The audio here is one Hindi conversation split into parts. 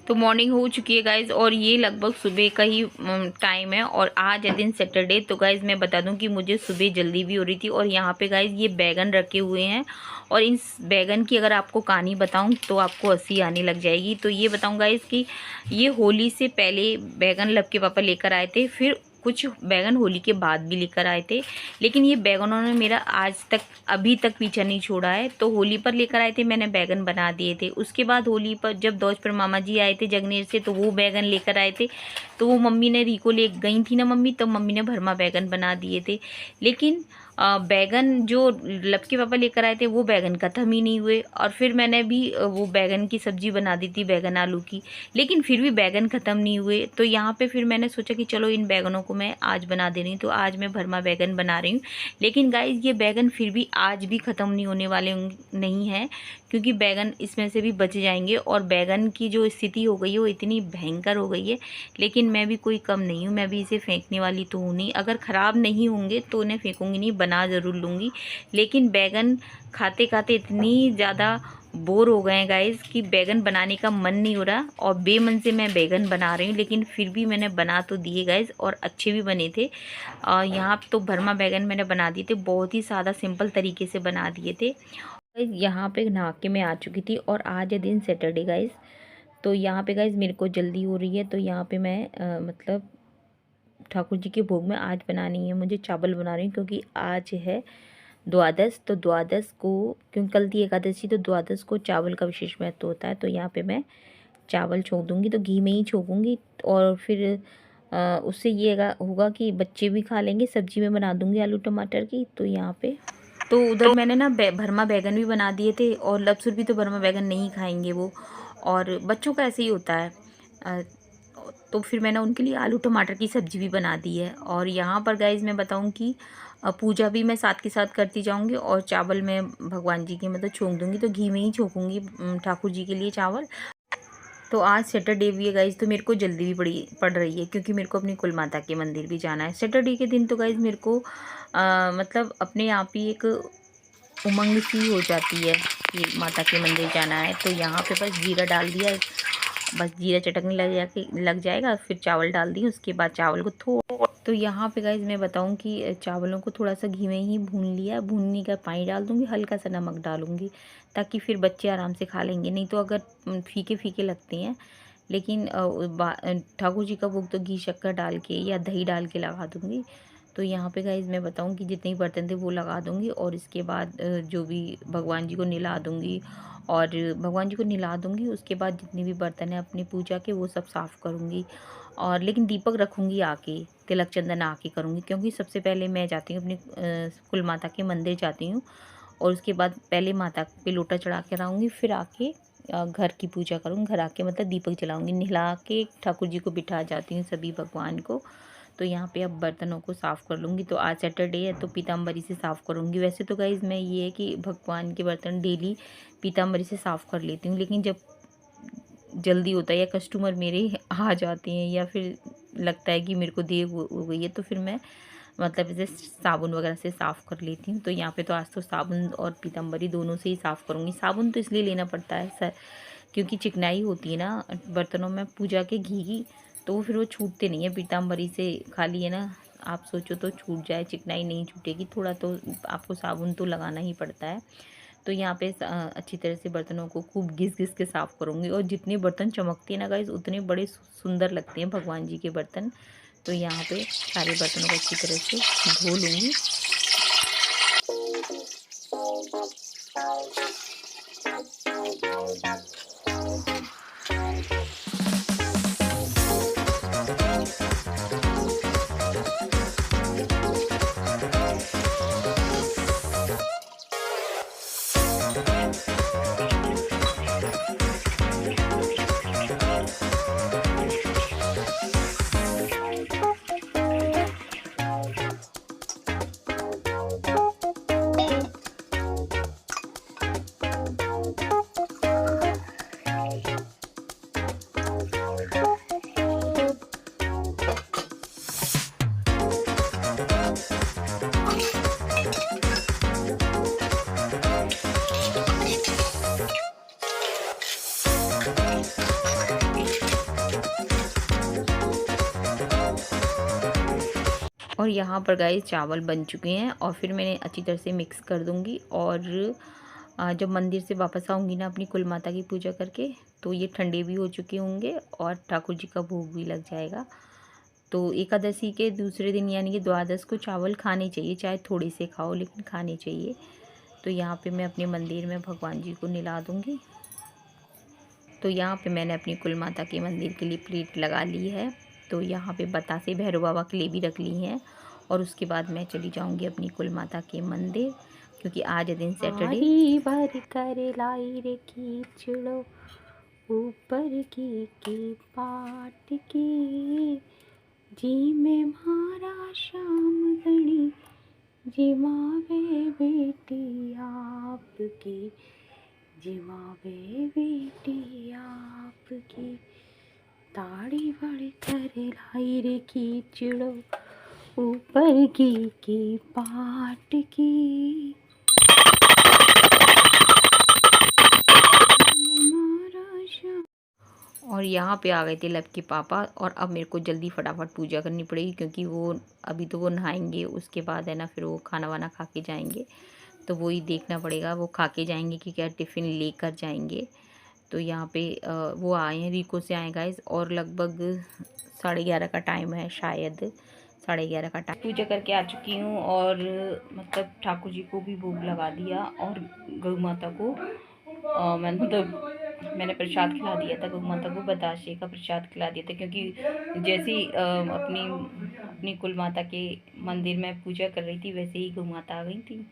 तो मॉर्निंग हो चुकी है गाइज़, और ये लगभग सुबह का ही टाइम है। और आज है दिन सैटरडे। तो गाइज़ मैं बता दूं कि मुझे सुबह जल्दी भी हो रही थी। और यहाँ पे गाइज़ ये बैगन रखे हुए हैं, और इस बैगन की अगर आपको कहानी बताऊं तो आपको हंसी आने लग जाएगी। तो ये बताऊं गाइज़ कि ये होली से पहले बैगन लब के पापा लेकर आए थे, फिर कुछ बैगन होली के बाद भी लेकर आए थे। लेकिन ये बैगनों ने मेरा आज तक अभी तक पीछा नहीं छोड़ा है। तो होली पर लेकर आए थे, मैंने बैगन बना दिए थे। उसके बाद होली पर जब दोस्त पर मामा जी आए थे जगनेर से, तो वो बैगन लेकर आए थे। तो वो मम्मी ने रिको ले गई थी ना मम्मी, तो मम्मी ने भरमा बैगन बना दिए थे। लेकिन बैगन जो लब के पापा लेकर आए थे वो बैगन ख़त्म ही नहीं हुए। और फिर मैंने भी वो बैगन की सब्ज़ी बना दी थी, बैगन आलू की, लेकिन फिर भी बैगन ख़त्म नहीं हुए। तो यहाँ पे फिर मैंने सोचा कि चलो इन बैगनों को मैं आज बना दे रही हूँ। तो आज मैं भरमा बैगन बना रही हूँ। लेकिन गाइस ये बैगन फिर भी आज भी ख़त्म नहीं होने वाले नहीं हैं, क्योंकि बैगन इसमें से भी बच जाएंगे। और बैगन की जो स्थिति हो गई है वो इतनी भयंकर हो गई है। लेकिन मैं भी कोई कम नहीं हूँ, मैं भी इसे फेंकने वाली तो हूँ नहीं। अगर ख़राब नहीं होंगे तो उन्हें फेंकूँगी नहीं, बना ज़रूर लूँगी। लेकिन बैगन खाते खाते इतनी ज़्यादा बोर हो गए हैं गाइस कि बैगन बनाने का मन नहीं हो रहा, और बेमन से मैं बैगन बना रही हूँ। लेकिन फिर भी मैंने बना तो दिए गाइस, और अच्छे भी बने थे। यहाँ तो भरमा बैगन मैंने बना दिए थे, बहुत ही सादा सिंपल तरीके से बना दिए थे। यहाँ पे नहा के मैं आ चुकी थी, और आज है दिन सैटरडे गाइस। तो यहाँ पे गाइस मेरे को जल्दी हो रही है, तो यहाँ पे मैं मतलब ठाकुर जी के भोग में आज बनानी है मुझे चावल बना रही हूँ, क्योंकि आज है द्वादश। तो द्वादश को, क्योंकि कल थी एकादशी, तो द्वादश को चावल का विशेष महत्व होता है। तो यहाँ पे मैं चावल छोंक दूँगी, तो घी में ही छोंकूँगी। और फिर उससे ये होगा कि बच्चे भी खा लेंगे। सब्जी में बना दूँगी आलू टमाटर की। तो यहाँ पे तो उधर मैंने ना भरमा बैगन भी बना दिए थे, और लपसुर भी तो भरमा बैगन नहीं खाएंगे वो, और बच्चों का ऐसे ही होता है। तो फिर मैंने उनके लिए आलू टमाटर की सब्ज़ी भी बना दी है। और यहाँ पर गाइज़ मैं बताऊँ कि पूजा भी मैं साथ के साथ करती जाऊँगी, और चावल मैं भगवान जी के मतलब छोंक दूँगी। तो घी में ही छोंकूँगी ठाकुर जी के लिए चावल। तो आज सैटरडे भी है गाइज़, तो मेरे को जल्दी भी पड़ रही है, क्योंकि मेरे को अपनी कुल माता के मंदिर भी जाना है। सैटरडे के दिन तो गाइज़ मेरे को मतलब अपने आप ही एक उमंग सी हो जाती है कि माता के मंदिर जाना है। तो यहाँ पे बस जीरा डाल दिया, बस जीरा चटकने लग जाएगा, फिर चावल डाल दिए। उसके बाद चावल को तो यहाँ पे गाइज मैं बताऊँ कि चावलों को थोड़ा सा घी में ही भून लिया। भूनने का पानी डाल दूँगी, हल्का सा नमक डालूँगी, ताकि फिर बच्चे आराम से खा लेंगे। नहीं तो अगर फीके फीके लगते हैं। लेकिन ठाकुर जी का भोग तो घी शक्कर डाल के या दही डाल के लगा दूँगी। तो यहाँ पे गाइज़ मैं बताऊँ कि जितने भी बर्तन थे वो लगा दूँगी, और इसके बाद जो भी भगवान जी को नहला दूँगी, और भगवान जी को नहला दूँगी। उसके बाद जितने भी बर्तन हैं अपनी पूजा के वो सब साफ़ करूँगी। और लेकिन दीपक रखूँगी आके, तिलक चंदन आके करूँगी, क्योंकि सबसे पहले मैं जाती हूँ अपनी कुल माता के मंदिर जाती हूँ। और उसके बाद पहले माता पे लोटा चढ़ा कर आऊँगी, फिर आके घर की पूजा करूँगी। घर आके मतलब दीपक जलाऊँगी, नहला के ठाकुर जी को बिठा जाती हूँ सभी भगवान को। तो यहाँ पे अब बर्तनों को साफ़ कर लूँगी। तो आज सैटरडे है तो पीताम्बरी से साफ़ करूँगी। वैसे तो गाइज़ मैं ये है कि भगवान के बर्तन डेली पीताम्बरी से साफ़ कर लेती हूँ, लेकिन जब जल्दी होता है या कस्टमर मेरे आ जाते हैं, या फिर लगता है कि मेरे को देर हो गई है, तो फिर मैं मतलब इसे साबुन वगैरह से साफ़ कर लेती हूँ। तो यहाँ पे तो आज तो साबुन और पीताम्बरी दोनों से ही साफ़ करूँगी। साबुन तो इसलिए लेना पड़ता है सर, क्योंकि चिकनाई होती है ना बर्तनों में पूजा के घी की, तो वो फिर वो छूटते नहीं है। पीताम्बरी से खाली है ना, आप सोचो तो छूट जाए, चिकनाई नहीं छूटेगी। थोड़ा तो आपको साबुन तो लगाना ही पड़ता है। तो यहाँ पे अच्छी तरह से बर्तनों को खूब घिस घिस के साफ़ करूँगी। और जितने बर्तन चमकते हैं ना गाइस, उतने बड़े सुंदर लगते हैं भगवान जी के बर्तन। तो यहाँ पे सारे बर्तनों को अच्छी तरह से धो लूँगी। और यहाँ पर गाइस चावल बन चुके हैं और फिर मैंने अच्छी तरह से मिक्स कर दूँगी। और जब मंदिर से वापस आऊँगी ना अपनी कुल माता की पूजा करके, तो ये ठंडे भी हो चुके होंगे और ठाकुर जी का भोग भी लग जाएगा। तो एकादशी के दूसरे दिन यानी कि द्वादश को चावल खाने चाहिए, चाहे थोड़े से खाओ लेकिन खाने चाहिए। तो यहाँ पे मैं अपने मंदिर में भगवान जी को निला दूँगी। तो यहाँ पे मैंने अपनी कुल माता के मंदिर के लिए प्लेट लगा ली है। तो यहाँ पे बतासे भैरव बाबा के लिए भी रख ली हैं और उसके बाद मैं चली जाऊँगी अपनी कुल माता के मंदिर, क्योंकि आज दिन सैटरडे। भर कर लाई रे खींचड़ो ऊपर की पाट की, जी में मारा शाम गणी, जी मावे बेटी आपकी, जिमावे बेटी आपकी, ताड़ी बड़ी करे लाई रे खींचड़ो ऊपर की पाट की। और यहाँ पे आ गए थे लब के पापा और अब मेरे को जल्दी फटाफट पूजा करनी पड़ेगी, क्योंकि वो अभी तो वो नहाएंगे, उसके बाद है ना फिर वो खाना वाना खा के जाएंगे। तो वही देखना पड़ेगा वो खा के जाएंगे कि क्या टिफ़िन लेकर जाएंगे। तो यहाँ पे वो आए हैं, रिको से आए गाइस, और लगभग 11:30 का टाइम है, शायद 11:30 का टाइम। पूजा करके आ चुकी हूँ और मतलब ठाकुर जी को भी भोग लगा दिया और गौ माता को मैंने प्रसाद खिला दिया था। गौ माता को बताशे का प्रसाद खिला दिया था, क्योंकि जैसे ही अपनी कुल माता के मंदिर में पूजा कर रही थी वैसे ही गौ माता आ गई थी,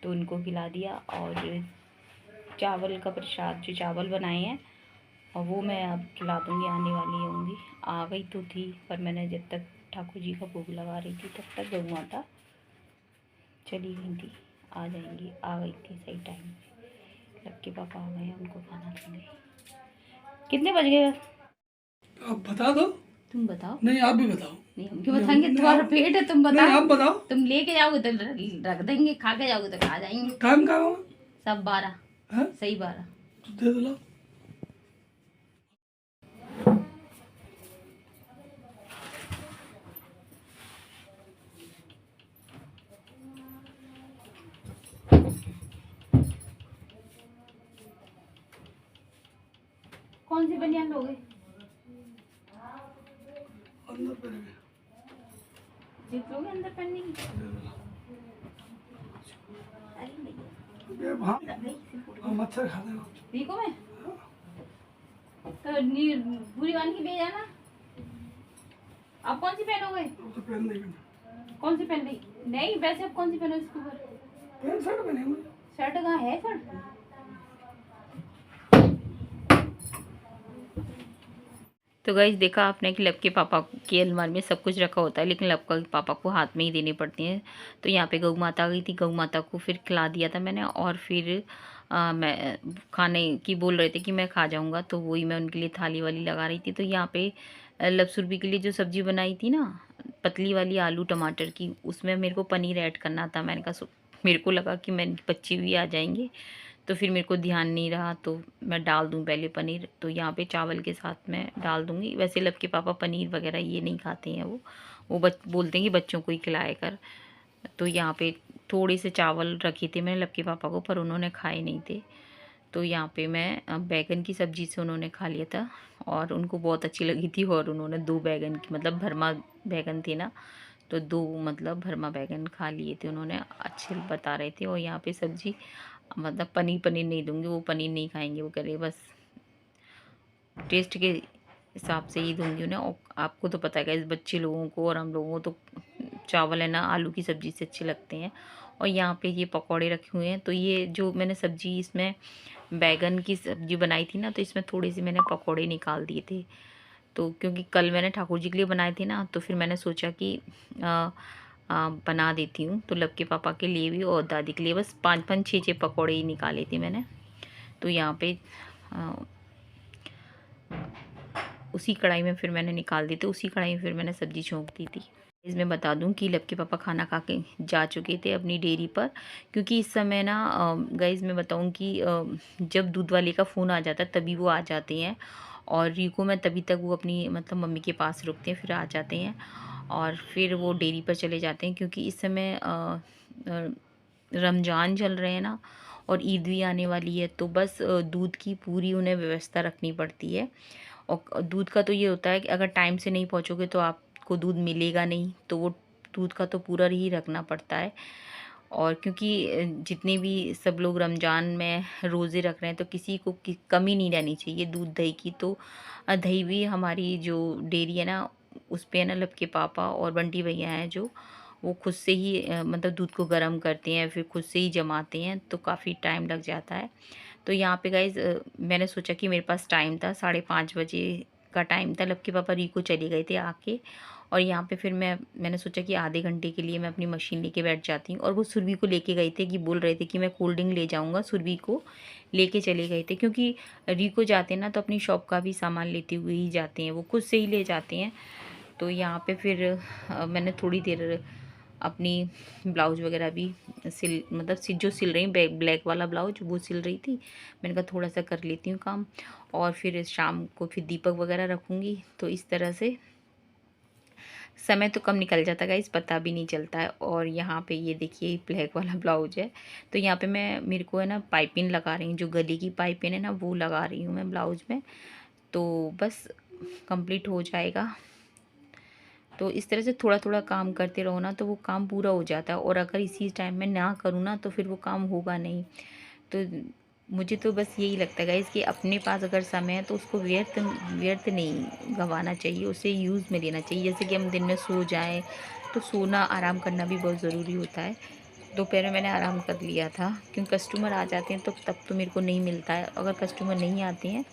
तो उनको खिला दिया। और चावल का प्रसाद, जो चावल बनाए हैं, और वो मैं अब खिला दूँगी, आने वाली होंगी। आ गई तो थी, पर मैंने जब तक ठाकुर जी का भोग लगा रही थी तब तक गौ माता चली गई थी। आ जाएंगी, आ गई थी सही टाइम पे। लक्की पापा आ गए हैं, उनको खाना देंगे। कितने बज गए? आप बता दो। तुम बताओ। नहीं, आप भी बताओ। नहीं, हम क्यों बताएंगे? तुम्हारा पेट है, तुम बताओ। नहीं, आप बताओ। तुम लेके जाओगे तो रख देंगे, खा के जाओगे तो खा जाएंगे। टाइम क्या हुआ? सब 12 है? सही 12। तो दे दो लो। कौन सी बनियान लोगे? अंदर पहनेंगे। जिप लोगे अंदर पहनने की? ये वहाँ मच्छर खा देना। देखो मैं तो पूरी वाली की भेजा ना। आप कौन सी पहनोगे? तो पहन देंगे। कौन सी पहन रही? नहीं, वैसे आप कौन सी पहनो इसके ऊपर? पैंट शर्ट पहनेंगे। शर्ट कहाँ है? शर्ट तो गाइस देखा आपने कि लब के पापा की अलमारी में सब कुछ रखा होता है, लेकिन लब के पापा को हाथ में ही देने पड़ते हैं। तो यहाँ पे गौ माता आ गई थी, गौ माता को फिर खिला दिया था मैंने। और फिर मैं खाने की बोल रहे थे कि मैं खा जाऊँगा, तो वही मैं उनके लिए थाली वाली लगा रही थी। तो यहाँ पे लब सुरभि के लिए जो सब्ज़ी बनाई थी ना, पतली वाली आलू टमाटर की, उसमें मेरे को पनीर ऐड करना था। मैंने कहा मेरे को लगा कि मेरे बच्चे भी आ जाएंगे, तो फिर मेरे को ध्यान नहीं रहा, तो मैं डाल दूं पहले पनीर। तो यहाँ पे चावल के साथ मैं डाल दूंगी। वैसे लब के पापा पनीर वगैरह ये नहीं खाते हैं, वो बोलते हैं कि बच्चों को ही खिलाया कर। तो यहाँ पे थोड़े से चावल रखे थे मैंने लब के पापा को, पर उन्होंने खाए नहीं थे। तो यहाँ पे मैं बैगन की सब्ज़ी से उन्होंने खा लिया था और उनको बहुत अच्छी लगी थी। और उन्होंने 2 बैगन की, मतलब भरमा बैगन थे ना, तो 2 मतलब भरमा बैगन खा लिए थे उन्होंने, अच्छे बता रहे थे। और यहाँ पे सब्ज़ी, मतलब पनीर नहीं दूंगी, वो पनीर नहीं खाएंगे, वो कह रहे बस टेस्ट के हिसाब से ही दूंगी उन्हें। और आपको तो पता है इस बच्चे लोगों को और हम लोगों को तो चावल है ना आलू की सब्ज़ी से अच्छे लगते हैं। और यहाँ पे ये पकौड़े रखे हुए हैं। तो ये जो मैंने सब्ज़ी, इसमें बैगन की सब्ज़ी बनाई थी ना, तो इसमें थोड़े से मैंने पकौड़े निकाल दिए थे। तो क्योंकि कल मैंने ठाकुर जी के लिए बनाए थे ना, तो फिर मैंने सोचा कि बना देती हूँ। तो लब के पापा के लिए भी और दादी के लिए बस 5-5 6-6 पकौड़े ही निकाले थे मैंने। तो यहाँ पे उसी कढ़ाई में फिर मैंने निकाल दी थी, उसी कढ़ाई में फिर मैंने सब्ज़ी छोंक दी थी। इसमें बता दूं कि लब के पापा खाना खा के जा चुके थे अपनी डेयरी पर, क्योंकि इस समय ना गाइस मैं बताऊं कि जब दूध वाले का फ़ोन आ जाता है तभी वो आ जाते हैं। और रिको में तभी तक वो अपनी मतलब मम्मी के पास रुकते हैं, फिर आ जाते हैं। और फिर वो डेयरी पर चले जाते हैं, क्योंकि इस समय रमज़ान चल रहे हैं ना, और ईद भी आने वाली है, तो बस दूध की पूरी उन्हें व्यवस्था रखनी पड़ती है। और दूध का तो ये होता है कि अगर टाइम से नहीं पहुँचोगे तो आपको दूध मिलेगा नहीं, तो वो दूध का तो पूरा ही रखना पड़ता है। और क्योंकि जितने भी सब लोग रमज़ान में रोज़े रख रहे हैं, तो किसी को कमी नहीं रहनी चाहिए दूध दही की। तो दही भी हमारी जो डेयरी है ना, उस पे है ना लब के पापा और बंटी भैया हैं, जो वो खुद से ही मतलब दूध को गर्म करते हैं, फिर खुद से ही जमाते हैं, तो काफ़ी टाइम लग जाता है। तो यहाँ पे गाइज़ मैंने सोचा कि मेरे पास टाइम था, 5:30 बजे का टाइम था, लब के पापा रिको चले गए थे आके। और यहाँ पे फिर मैंने सोचा कि आधे घंटे के लिए मैं अपनी मशीन लेके बैठ जाती हूँ। और वो सुरभि को लेके गए थे, कि बोल रहे थे कि मैं कोल्ड ड्रिंक ले जाऊँगा, सुरभि को लेके चले गए थे, क्योंकि रिको जाते हैं ना तो अपनी शॉप का भी सामान लेते हुए ही जाते हैं, वो खुद से ही ले जाते हैं। तो यहाँ पे फिर मैंने थोड़ी देर अपनी ब्लाउज वगैरह भी जो सिल रही ब्लैक वाला ब्लाउज वो सिल रही थी, मैंने कहा थोड़ा सा कर लेती हूँ काम, और फिर शाम को फिर दीपक वगैरह रखूँगी। तो इस तरह से समय तो कम निकल जाता है, इस पता भी नहीं चलता है। और यहाँ पे ये देखिए ब्लैक वाला ब्लाउज है, तो यहाँ पे मेरे को है ना पाइपिंग लगा रही हूँ, जो गले की पाइपिंग है ना वो लगा रही हूँ मैं ब्लाउज में। तो बस कंप्लीट हो जाएगा। तो इस तरह से थोड़ा थोड़ा काम करते रहो ना, तो वो काम पूरा हो जाता है। और अगर इसी टाइम में ना करूँ ना, तो फिर वो काम होगा नहीं। तो मुझे तो बस यही लगता है गाइस, कि अपने पास अगर समय है तो उसको व्यर्थ व्यर्थ नहीं गंवाना चाहिए, उसे यूज़ में लेना चाहिए। जैसे कि हम दिन में सो जाएं, तो सोना आराम करना भी बहुत ज़रूरी होता है। दोपहर में मैंने आराम कर लिया था, क्योंकि कस्टमर आ जाते हैं तो तब तो मेरे को नहीं मिलता है। अगर कस्टमर नहीं आते हैं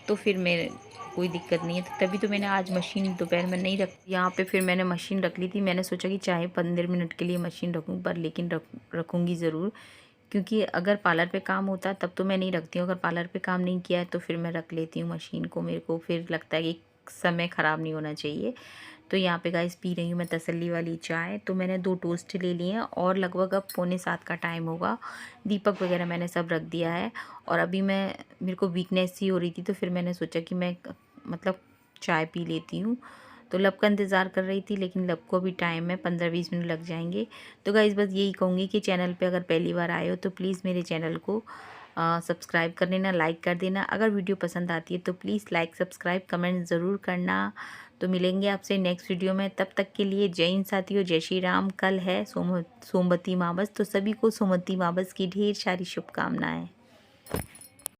तो फिर मेरे कोई दिक्कत नहीं है। तो तभी तो मैंने आज मशीन दोपहर में नहीं रख, यहाँ पे फिर मैंने मशीन रख ली थी। मैंने सोचा कि चाहे 15 मिनट के लिए मशीन रखूँ, पर लेकिन रखूँगी ज़रूर, क्योंकि अगर पार्लर पे काम होता है तब तो मैं नहीं रखती हूँ। अगर पार्लर पे काम नहीं किया है तो फिर मैं रख लेती हूँ मशीन को, मेरे को फिर लगता है कि समय ख़राब नहीं होना चाहिए। तो यहाँ पे गाइस पी रही हूँ मैं तसल्ली वाली चाय। तो मैंने 2 टोस्ट ले लिए हैं, और लगभग अब 6:45 का टाइम होगा। दीपक वगैरह मैंने सब रख दिया है। और अभी मेरे को वीकनेस सी हो रही थी, तो फिर मैंने सोचा कि मैं मतलब चाय पी लेती हूँ। तो लब का इंतज़ार कर रही थी, लेकिन लब को भी टाइम है, 15-20 मिनट लग जाएंगे। तो गाइस बस यही कहूँगी कि चैनल पे अगर पहली बार आए हो तो प्लीज़ मेरे चैनल को सब्सक्राइब कर लेना, लाइक कर देना। अगर वीडियो पसंद आती है तो प्लीज़ लाइक सब्सक्राइब कमेंट ज़रूर करना। तो मिलेंगे आपसे नेक्स्ट वीडियो में, तब तक के लिए जय हिंद साथियों, जय श्री राम। कल है सोमवती मावस, तो सभी को सोमवती मावस की ढेर सारी शुभकामनाएँ।